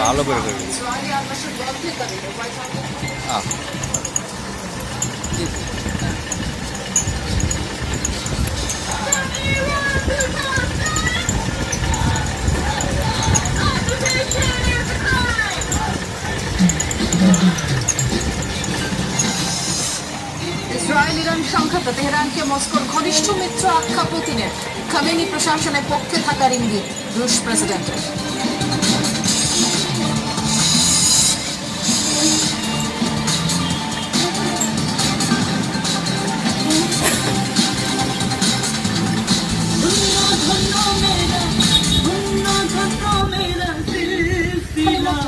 ভালো করে Israel Iran সংঘাতে তেহরানকে মস্কোর ঘনিষ্ঠ মিত্র আখ্যা পুতিনের। খামেনি প্রশাসনের পক্ষে থাকার ইঙ্গিত রুশ প্রেসিডেন্টের।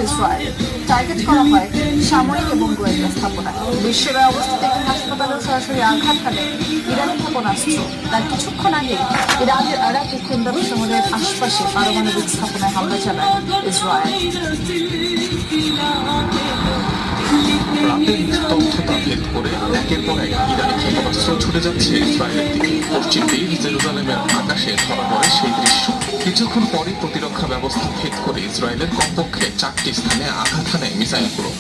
ইসরায়েল টার্গেট করা হয় সামরিক এবং গোয়েন্দা স্থাপনা। বিশ্বের অবস্থিত একটি হাসপাতালেও সরাসরি আঘাত হানে ইরানি ক্ষেপণাস্ত্র। তার কিছুক্ষণ আগে ইরানের আরাকি খুন্দক শহরের আশপাশে পারমাণবিক স্থাপনায় হামলা চালায় ইসরায়েল। রাতের নিস্তব্ধতা ভেদ করে একের পর এক ইরানি ক্ষেপণাস্ত্র ছুটে যাচ্ছে ইসরায়েলের দিকে। পশ্চিম তীর জেরুজালেমের আকাশে ধরা পড়ে সেই দৃশ্য। কিছুক্ষণ পরই প্রতিরক্ষা ব্যবস্থা ভেদ করে ইসরায়েলের কমপক্ষে 4টি স্থানে আঘাত হানে মিসাইলগুলো।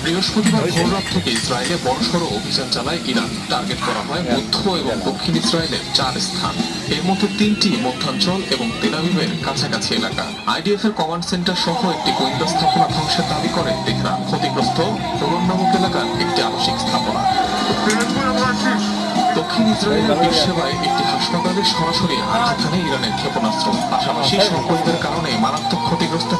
বৃহস্পতিবার ভোররাত থেকে ইসরায়েলে বড়সড় অভিযান চালায় ইরান। টার্গেট করা হয় মধ্য এবং দক্ষিণ ইসরায়েলের 4 স্থান, এর মধ্যে 3টি মধ্যাঞ্চল এবং তেল আবিবের কাছাকাছি এলাকা। আইডিএফ এর কমান্ড সেন্টার সহ একটি গোয়েন্দা স্থাপনা ধ্বংসের দাবি করে তেহরান। ক্ষতিগ্রস্ত হোরন নামক এলাকার একটি আবাসিক স্থাপনা। দক্ষিণ ইসরায়েলের বীরসেবায় একটি হাসপাতালে সরাসরি আঘাত হানে ইরানের ক্ষেপণাস্ত্র। পাশাপাশি সংঘর্ষের কারণে মারাত্মক ক্ষতিগ্রস্ত